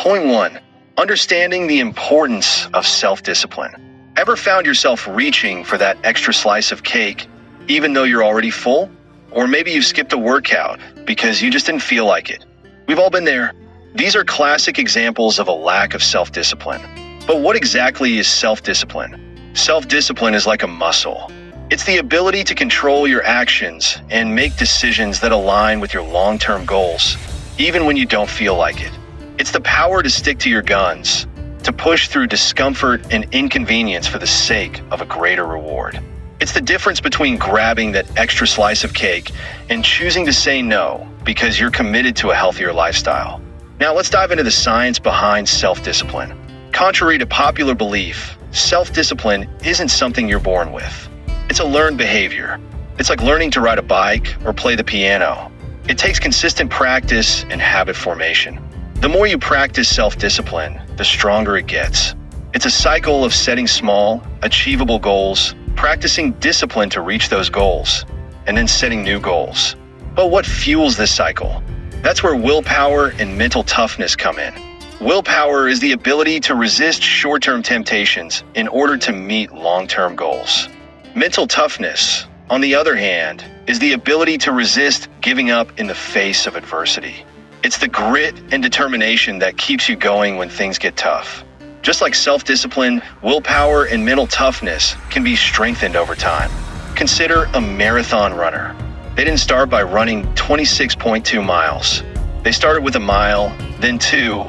Point 1. Understanding the importance of self-discipline. Ever found yourself reaching for that extra slice of cake, even though you're already full? Or maybe you skipped a workout because you just didn't feel like it. We've all been there. These are classic examples of a lack of self-discipline. But what exactly is self-discipline? Self-discipline is like a muscle. It's the ability to control your actions and make decisions that align with your long-term goals, even when you don't feel like it. It's the power to stick to your guns, to push through discomfort and inconvenience for the sake of a greater reward. It's the difference between grabbing that extra slice of cake and choosing to say no because you're committed to a healthier lifestyle. Now let's dive into the science behind self-discipline. Contrary to popular belief, self-discipline isn't something you're born with. It's a learned behavior. It's like learning to ride a bike or play the piano. It takes consistent practice and habit formation. The more you practice self-discipline, the stronger it gets. It's a cycle of setting small, achievable goals, practicing discipline to reach those goals, and then setting new goals. But what fuels this cycle? That's where willpower and mental toughness come in. Willpower is the ability to resist short-term temptations in order to meet long-term goals. Mental toughness, on the other hand, is the ability to resist giving up in the face of adversity. It's the grit and determination that keeps you going when things get tough. Just like self-discipline, willpower and mental toughness can be strengthened over time. Consider a marathon runner. They didn't start by running 26.2 miles. They started with a mile, then 2,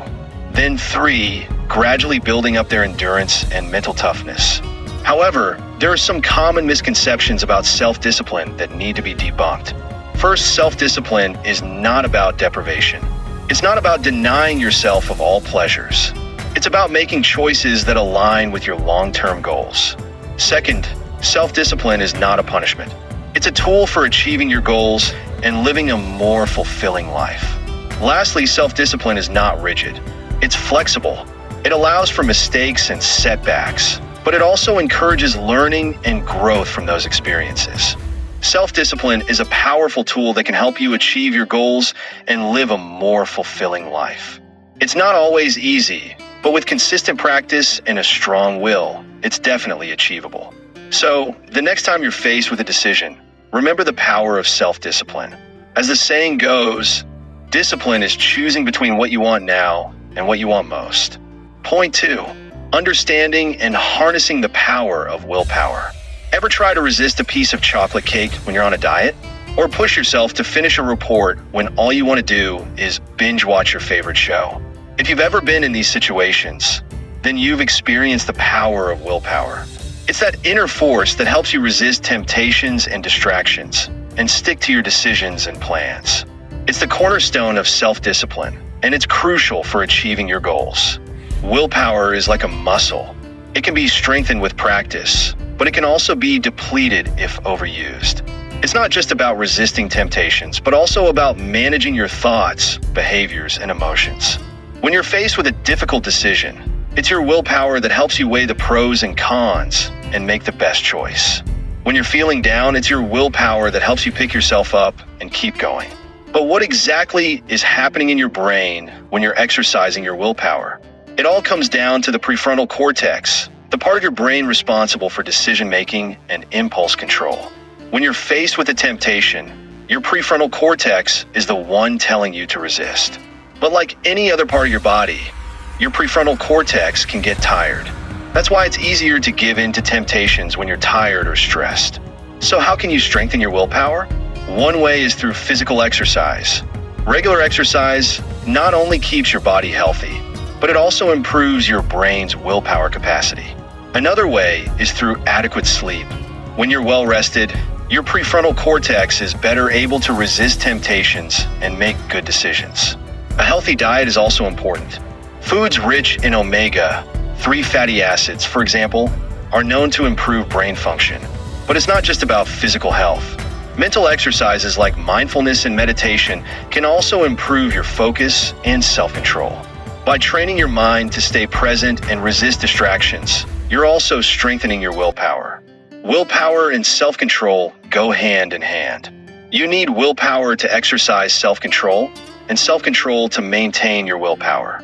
then 3, gradually building up their endurance and mental toughness. However, there are some common misconceptions about self-discipline that need to be debunked. First, self-discipline is not about deprivation. It's not about denying yourself of all pleasures. It's about making choices that align with your long-term goals. Second, self-discipline is not a punishment. It's a tool for achieving your goals and living a more fulfilling life. Lastly, self-discipline is not rigid. It's flexible. It allows for mistakes and setbacks, but it also encourages learning and growth from those experiences. Self-discipline is a powerful tool that can help you achieve your goals and live a more fulfilling life. It's not always easy, but with consistent practice and a strong will, it's definitely achievable. So, the next time you're faced with a decision, remember the power of self-discipline. As the saying goes, discipline is choosing between what you want now and what you want most. Point 2. Understanding and harnessing the power of willpower. Ever try to resist a piece of chocolate cake when you're on a diet? Or push yourself to finish a report when all you want to do is binge watch your favorite show? If you've ever been in these situations, then you've experienced the power of willpower. It's that inner force that helps you resist temptations and distractions and stick to your decisions and plans. It's the cornerstone of self-discipline, and it's crucial for achieving your goals. Willpower is like a muscle. It can be strengthened with practice, but it can also be depleted if overused. It's not just about resisting temptations, but also about managing your thoughts, behaviors, and emotions. When you're faced with a difficult decision, it's your willpower that helps you weigh the pros and cons and make the best choice. When you're feeling down, it's your willpower that helps you pick yourself up and keep going. But what exactly is happening in your brain when you're exercising your willpower? It all comes down to the prefrontal cortex, the part of your brain responsible for decision-making and impulse control. When you're faced with a temptation, your prefrontal cortex is the one telling you to resist. But like any other part of your body, your prefrontal cortex can get tired. That's why it's easier to give in to temptations when you're tired or stressed. So how can you strengthen your willpower? One way is through physical exercise. Regular exercise not only keeps your body healthy, but it also improves your brain's willpower capacity. Another way is through adequate sleep. When you're well rested, your prefrontal cortex is better able to resist temptations and make good decisions. A healthy diet is also important. Foods rich in omega-3 fatty acids, for example, are known to improve brain function. But it's not just about physical health. Mental exercises like mindfulness and meditation can also improve your focus and self-control. By training your mind to stay present and resist distractions, you're also strengthening your willpower. Willpower and self-control go hand in hand. You need willpower to exercise self-control and self-control to maintain your willpower.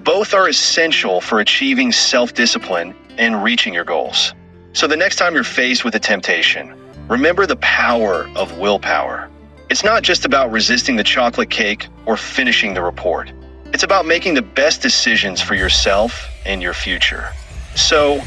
Both are essential for achieving self-discipline and reaching your goals. So the next time you're faced with a temptation, remember the power of willpower. It's not just about resisting the chocolate cake or finishing the report. It's about making the best decisions for yourself and your future. So,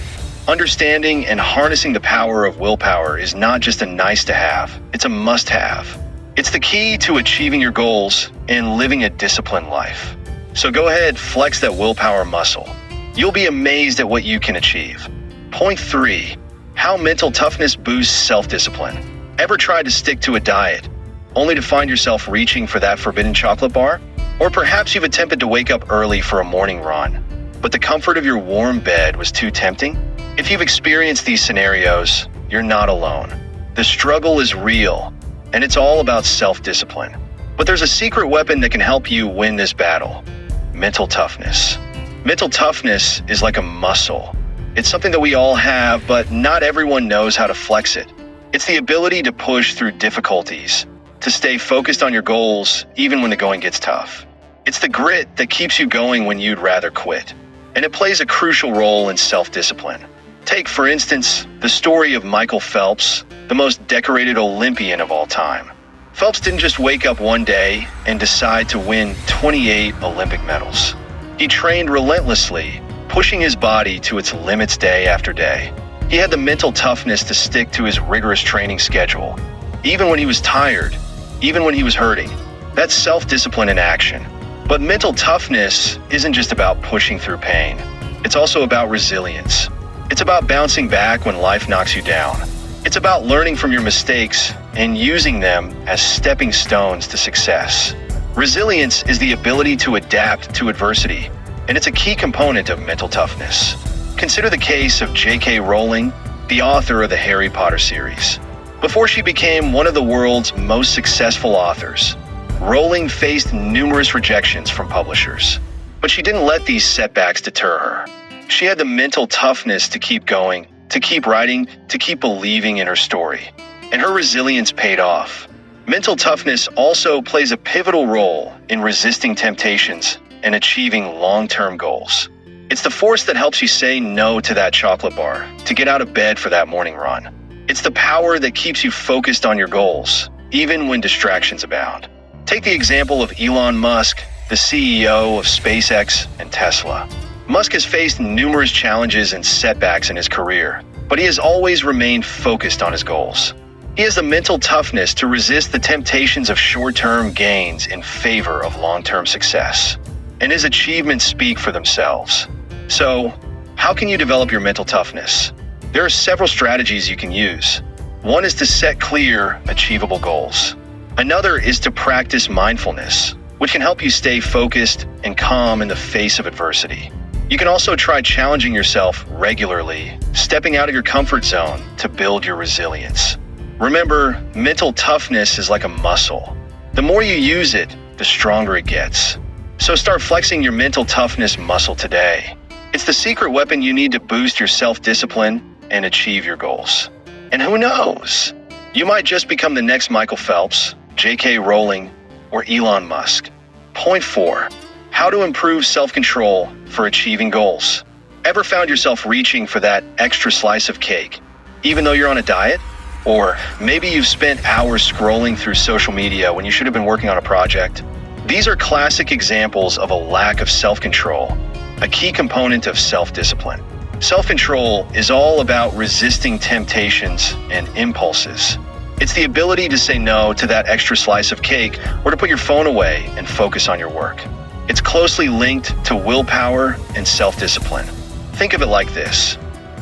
understanding and harnessing the power of willpower is not just a nice to have, it's a must have. It's the key to achieving your goals and living a disciplined life. So go ahead, flex that willpower muscle. You'll be amazed at what you can achieve. Point 3. How mental toughness boosts self-discipline. Ever tried to stick to a diet, only to find yourself reaching for that forbidden chocolate bar? Or perhaps you've attempted to wake up early for a morning run, but the comfort of your warm bed was too tempting? If you've experienced these scenarios, you're not alone. The struggle is real, and it's all about self-discipline. But there's a secret weapon that can help you win this battle: mental toughness. Mental toughness is like a muscle. It's something that we all have, but not everyone knows how to flex it. It's the ability to push through difficulties, to stay focused on your goals even when the going gets tough. It's the grit that keeps you going when you'd rather quit. And it plays a crucial role in self-discipline. Take, for instance, the story of Michael Phelps, the most decorated Olympian of all time. Phelps didn't just wake up one day and decide to win 28 Olympic medals. He trained relentlessly, pushing his body to its limits day after day. He had the mental toughness to stick to his rigorous training schedule, even when he was tired, even when he was hurting. That's self-discipline in action. But mental toughness isn't just about pushing through pain. It's also about resilience. It's about bouncing back when life knocks you down. It's about learning from your mistakes and using them as stepping stones to success. Resilience is the ability to adapt to adversity, and it's a key component of mental toughness. Consider the case of J.K. Rowling, the author of the Harry Potter series. Before she became one of the world's most successful authors, Rowling faced numerous rejections from publishers. But she didn't let these setbacks deter her. She had the mental toughness to keep going, to keep writing, to keep believing in her story. And her resilience paid off. Mental toughness also plays a pivotal role in resisting temptations and achieving long-term goals. It's the force that helps you say no to that chocolate bar, to get out of bed for that morning run. It's the power that keeps you focused on your goals, even when distractions abound. Take the example of Elon Musk, the CEO of SpaceX and Tesla. Musk has faced numerous challenges and setbacks in his career, but he has always remained focused on his goals. He has the mental toughness to resist the temptations of short-term gains in favor of long-term success. And his achievements speak for themselves. So, how can you develop your mental toughness? There are several strategies you can use. One is to set clear, achievable goals. Another is to practice mindfulness, which can help you stay focused and calm in the face of adversity. You can also try challenging yourself regularly, stepping out of your comfort zone to build your resilience. Remember, mental toughness is like a muscle. The more you use it, the stronger it gets. So start flexing your mental toughness muscle today. It's the secret weapon you need to boost your self-discipline and achieve your goals. And who knows? You might just become the next Michael Phelps, J.K. Rowling, or Elon Musk. Point 4. How to improve self-control for achieving goals. Ever found yourself reaching for that extra slice of cake, even though you're on a diet? Or maybe you've spent hours scrolling through social media when you should have been working on a project. These are classic examples of a lack of self-control, a key component of self-discipline. Self-control is all about resisting temptations and impulses. It's the ability to say no to that extra slice of cake or to put your phone away and focus on your work. It's closely linked to willpower and self-discipline. Think of it like this.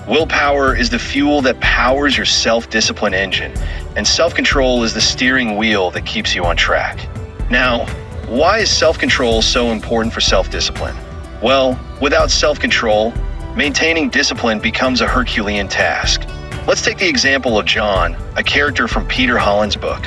Willpower is the fuel that powers your self-discipline engine, and self-control is the steering wheel that keeps you on track. Now, why is self-control so important for self-discipline? Well, without self-control, maintaining discipline becomes a Herculean task. Let's take the example of John, a character from Peter Hollins' book.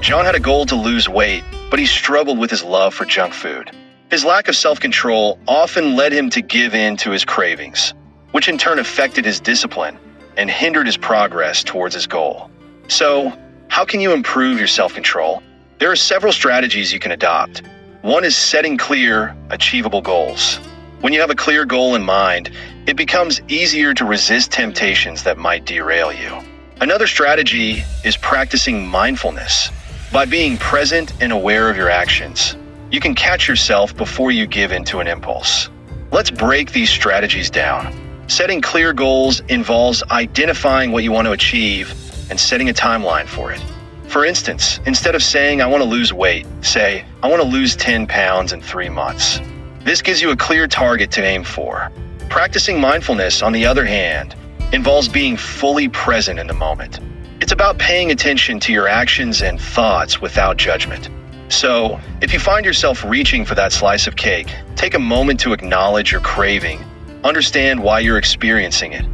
John had a goal to lose weight, but he struggled with his love for junk food. His lack of self-control often led him to give in to his cravings, which in turn affected his discipline and hindered his progress towards his goal. So, how can you improve your self-control? There are several strategies you can adopt. One is setting clear, achievable goals. When you have a clear goal in mind, it becomes easier to resist temptations that might derail you. Another strategy is practicing mindfulness. By being present and aware of your actions, you can catch yourself before you give into an impulse. Let's break these strategies down. Setting clear goals involves identifying what you want to achieve and setting a timeline for it. For instance, instead of saying, "I want to lose weight," say, "I want to lose 10 pounds in 3 months." This gives you a clear target to aim for. Practicing mindfulness, on the other hand, involves being fully present in the moment. It's about paying attention to your actions and thoughts without judgment. So, if you find yourself reaching for that slice of cake, take a moment to acknowledge your craving, understand why you're experiencing it,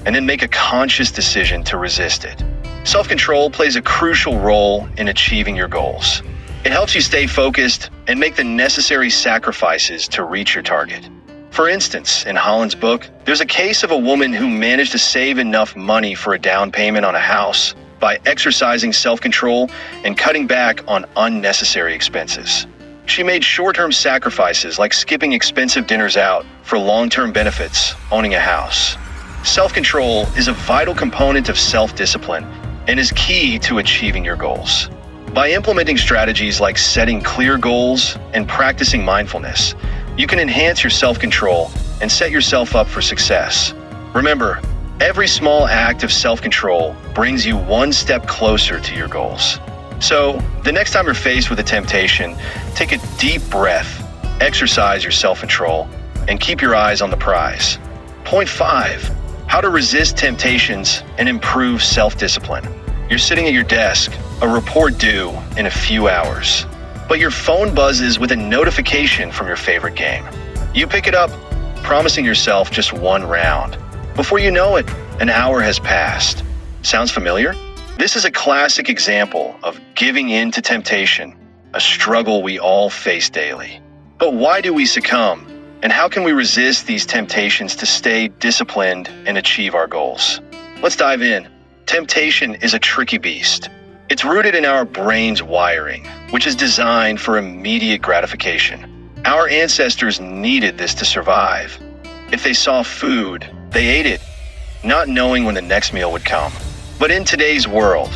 and then make a conscious decision to resist it. Self-control plays a crucial role in achieving your goals. It helps you stay focused and make the necessary sacrifices to reach your target. For instance, in Hollins' book, there's a case of a woman who managed to save enough money for a down payment on a house by exercising self-control and cutting back on unnecessary expenses. She made short-term sacrifices like skipping expensive dinners out for long-term benefits, owning a house. Self-control is a vital component of self-discipline and is key to achieving your goals. By implementing strategies like setting clear goals and practicing mindfulness, you can enhance your self-control and set yourself up for success. Remember, every small act of self-control brings you one step closer to your goals. So, the next time you're faced with a temptation, take a deep breath, exercise your self-control, and keep your eyes on the prize. Point 5. How to resist temptations and improve self-discipline. You're sitting at your desk, a report due in a few hours, but your phone buzzes with a notification from your favorite game. You pick it up, promising yourself just one round. Before you know it, an hour has passed. Sounds familiar? This is a classic example of giving in to temptation, a struggle we all face daily. But why do we succumb? And how can we resist these temptations to stay disciplined and achieve our goals? Let's dive in. Temptation is a tricky beast. It's rooted in our brain's wiring, which is designed for immediate gratification. Our ancestors needed this to survive. If they saw food, they ate it, not knowing when the next meal would come. But in today's world,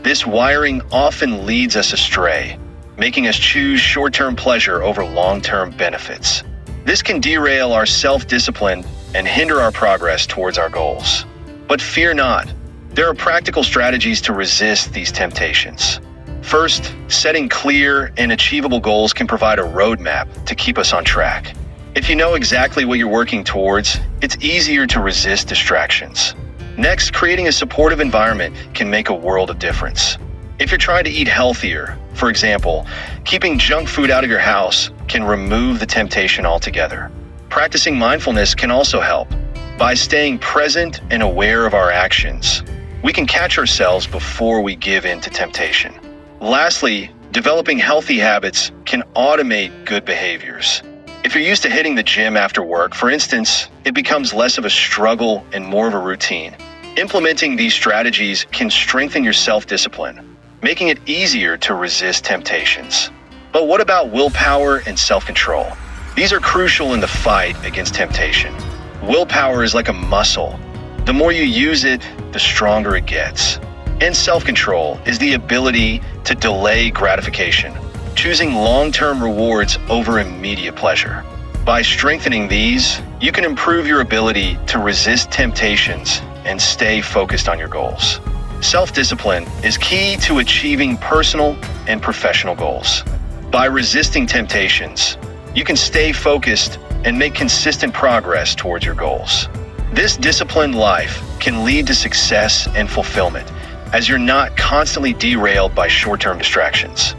this wiring often leads us astray, making us choose short-term pleasure over long-term benefits. This can derail our self-discipline and hinder our progress towards our goals. But fear not. There are practical strategies to resist these temptations. First, setting clear and achievable goals can provide a roadmap to keep us on track. If you know exactly what you're working towards, it's easier to resist distractions. Next, creating a supportive environment can make a world of difference. If you're trying to eat healthier, for example, keeping junk food out of your house can remove the temptation altogether. Practicing mindfulness can also help. By staying present and aware of our actions, we can catch ourselves before we give in to temptation. Lastly, developing healthy habits can automate good behaviors. If you're used to hitting the gym after work, for instance, it becomes less of a struggle and more of a routine. Implementing these strategies can strengthen your self-discipline, making it easier to resist temptations. But what about willpower and self-control? These are crucial in the fight against temptation. Willpower is like a muscle. The more you use it, the stronger it gets. And self-control is the ability to delay gratification, choosing long-term rewards over immediate pleasure. By strengthening these, you can improve your ability to resist temptations and stay focused on your goals. Self-discipline is key to achieving personal and professional goals. By resisting temptations, you can stay focused and make consistent progress towards your goals. This disciplined life can lead to success and fulfillment, as you're not constantly derailed by short-term distractions.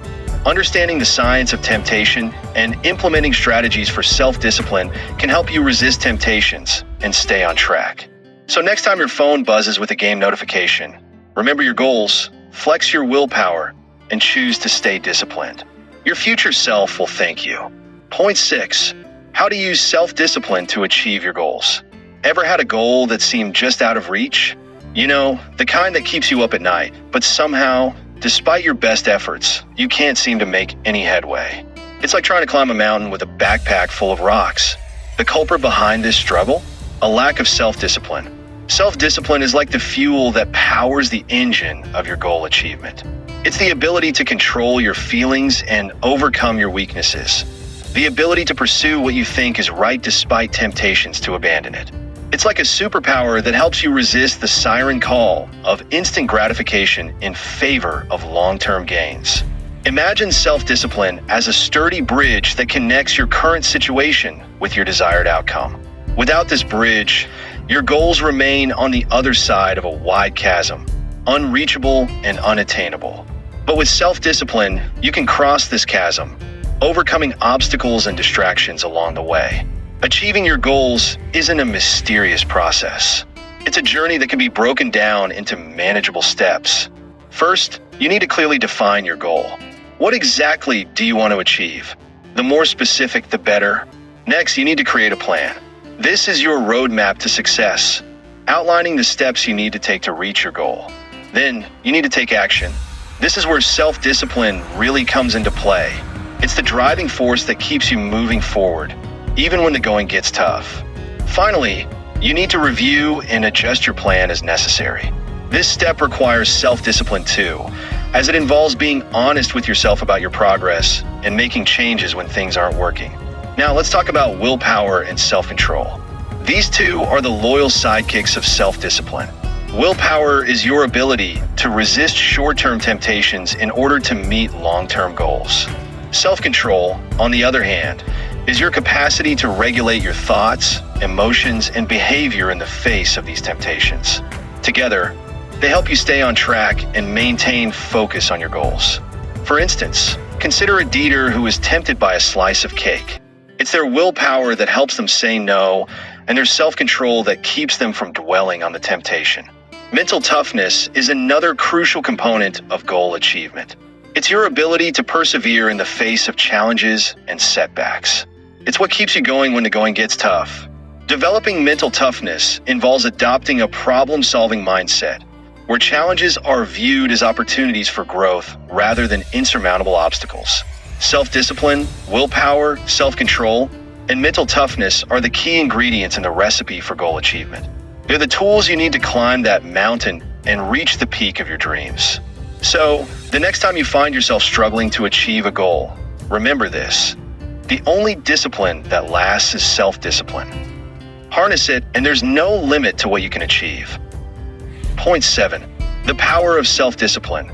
Understanding the science of temptation and implementing strategies for self-discipline can help you resist temptations and stay on track. So next time your phone buzzes with a game notification, remember your goals, flex your willpower, and choose to stay disciplined. Your future self will thank you. Point 6. How to use self-discipline to achieve your goals. Ever had a goal that seemed just out of reach? You know, the kind that keeps you up at night, but somehow, despite your best efforts, you can't seem to make any headway. It's like trying to climb a mountain with a backpack full of rocks. The The culprit behind this struggle? A lack of self-discipline. Self-discipline is like the fuel that powers the engine of your goal achievement. It's the ability to control your feelings and overcome your weaknesses. The ability to pursue what you think is right despite temptations to abandon it. It's like a superpower that helps you resist the siren call of instant gratification in favor of long-term gains. Imagine self-discipline as a sturdy bridge that connects your current situation with your desired outcome. Without this bridge, your goals remain on the other side of a wide chasm, unreachable and unattainable. But with self-discipline, you can cross this chasm, overcoming obstacles and distractions along the way. Achieving your goals isn't a mysterious process. It's a journey that can be broken down into manageable steps. First, you need to clearly define your goal. What exactly do you want to achieve? The more specific, the better. Next, you need to create a plan. This is your roadmap to success, outlining the steps you need to take to reach your goal. Then, you need to take action. This is where self-discipline really comes into play. It's the driving force that keeps you moving forward, even when the going gets tough. Finally, you need to review and adjust your plan as necessary. This step requires self-discipline too, as it involves being honest with yourself about your progress and making changes when things aren't working. Now let's talk about willpower and self-control. These two are the loyal sidekicks of self-discipline. Willpower is your ability to resist short-term temptations in order to meet long-term goals. Self-control, on the other hand, is your capacity to regulate your thoughts, emotions, and behavior in the face of these temptations. Together, they help you stay on track and maintain focus on your goals. For instance, consider a eater who is tempted by a slice of cake. It's their willpower that helps them say no, and their self-control that keeps them from dwelling on the temptation. Mental toughness is another crucial component of goal achievement. It's your ability to persevere in the face of challenges and setbacks. It's what keeps you going when the going gets tough. Developing mental toughness involves adopting a problem-solving mindset, where challenges are viewed as opportunities for growth rather than insurmountable obstacles. Self-discipline, willpower, self-control, and mental toughness are the key ingredients in the recipe for goal achievement. They're the tools you need to climb that mountain and reach the peak of your dreams. So, the next time you find yourself struggling to achieve a goal, remember this: the only discipline that lasts is self-discipline. Harness it, and there's no limit to what you can achieve. Point 7. The power of self-discipline.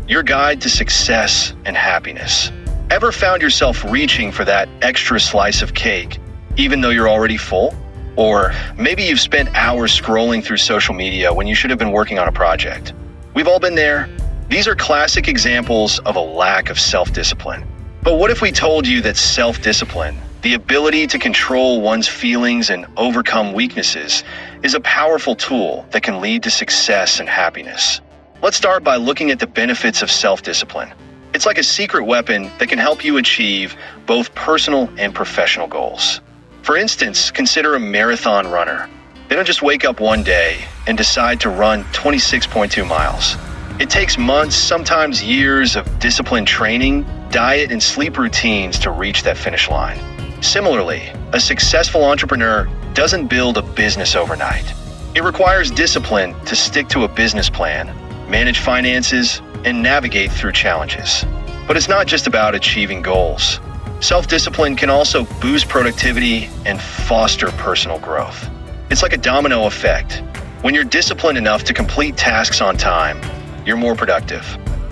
Your guide to success and happiness. Ever found yourself reaching for that extra slice of cake, even though you're already full? Or maybe you've spent hours scrolling through social media when you should have been working on a project. We've all been there. These are classic examples of a lack of self-discipline. But what if we told you that self-discipline, the ability to control one's feelings and overcome weaknesses, is a powerful tool that can lead to success and happiness? Let's start by looking at the benefits of self-discipline. It's like a secret weapon that can help you achieve both personal and professional goals. For instance, consider a marathon runner. They don't just wake up one day and decide to run 26.2 miles. It takes months, sometimes years of disciplined training, diet, and sleep routines to reach that finish line. Similarly, a successful entrepreneur doesn't build a business overnight. It requires discipline to stick to a business plan, manage finances, and navigate through challenges. But it's not just about achieving goals. Self-discipline can also boost productivity and foster personal growth. It's like a domino effect. When you're disciplined enough to complete tasks on time, you're more productive.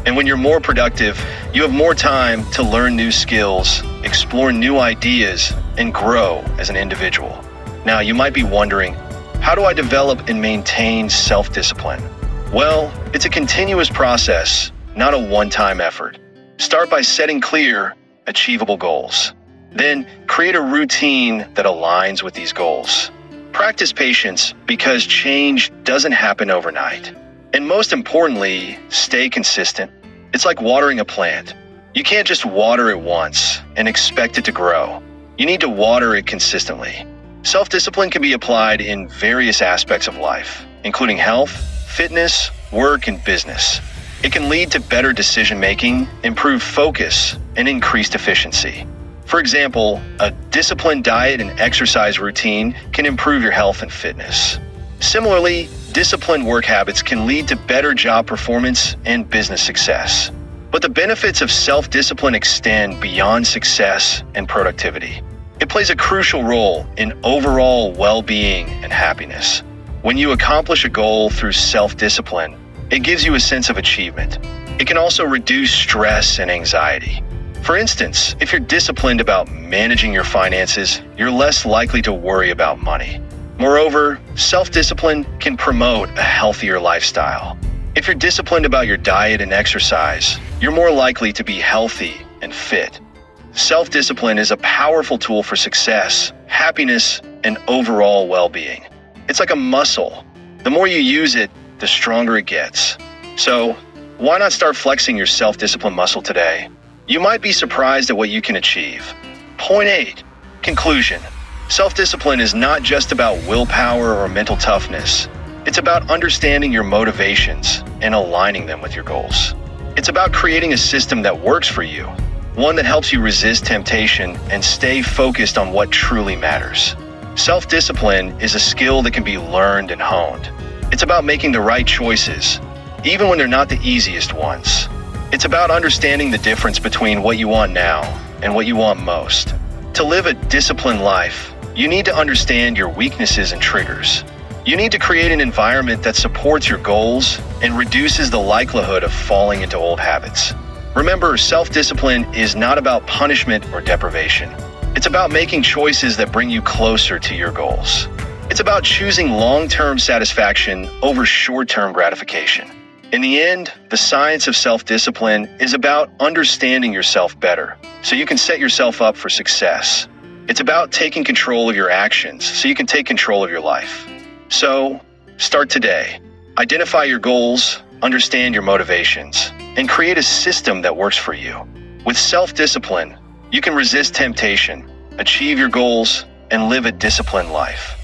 And when you're more productive, you have more time to learn new skills, explore new ideas, and grow as an individual. Now, you might be wondering, how do I develop and maintain self-discipline? Well, it's a continuous process, not a one-time effort. Start by setting clear, achievable goals. Then, create a routine that aligns with these goals. Practice patience because change doesn't happen overnight. And most importantly, stay consistent. It's like watering a plant. You can't just water it once and expect it to grow. You need to water it consistently. Self-discipline can be applied in various aspects of life, including health, fitness, work, and business. It can lead to better decision-making, improved focus, and increased efficiency. For example, a disciplined diet and exercise routine can improve your health and fitness. Similarly, disciplined work habits can lead to better job performance and business success. But the benefits of self-discipline extend beyond success and productivity. It plays a crucial role in overall well-being and happiness. When you accomplish a goal through self-discipline, it gives you a sense of achievement. It can also reduce stress and anxiety. For instance, if you're disciplined about managing your finances, you're less likely to worry about money. Moreover, self-discipline can promote a healthier lifestyle. If you're disciplined about your diet and exercise, you're more likely to be healthy and fit. Self-discipline is a powerful tool for success, happiness, and overall well-being. It's like a muscle. The more you use it, the stronger it gets. So, why not start flexing your self-discipline muscle today? You might be surprised at what you can achieve. Point 8. Conclusion. Self-discipline is not just about willpower or mental toughness. It's about understanding your motivations and aligning them with your goals. It's about creating a system that works for you, one that helps you resist temptation and stay focused on what truly matters. Self-discipline is a skill that can be learned and honed. It's about making the right choices, even when they're not the easiest ones. It's about understanding the difference between what you want now and what you want most. To live a disciplined life, you need to understand your weaknesses and triggers. You need to create an environment that supports your goals and reduces the likelihood of falling into old habits. Remember, self-discipline is not about punishment or deprivation. It's about making choices that bring you closer to your goals. It's about choosing long-term satisfaction over short-term gratification. In the end, the science of self-discipline is about understanding yourself better, so you can set yourself up for success. It's about taking control of your actions, so you can take control of your life. So, start today. Identify your goals, understand your motivations, and create a system that works for you. With self-discipline, you can resist temptation, achieve your goals, and live a disciplined life.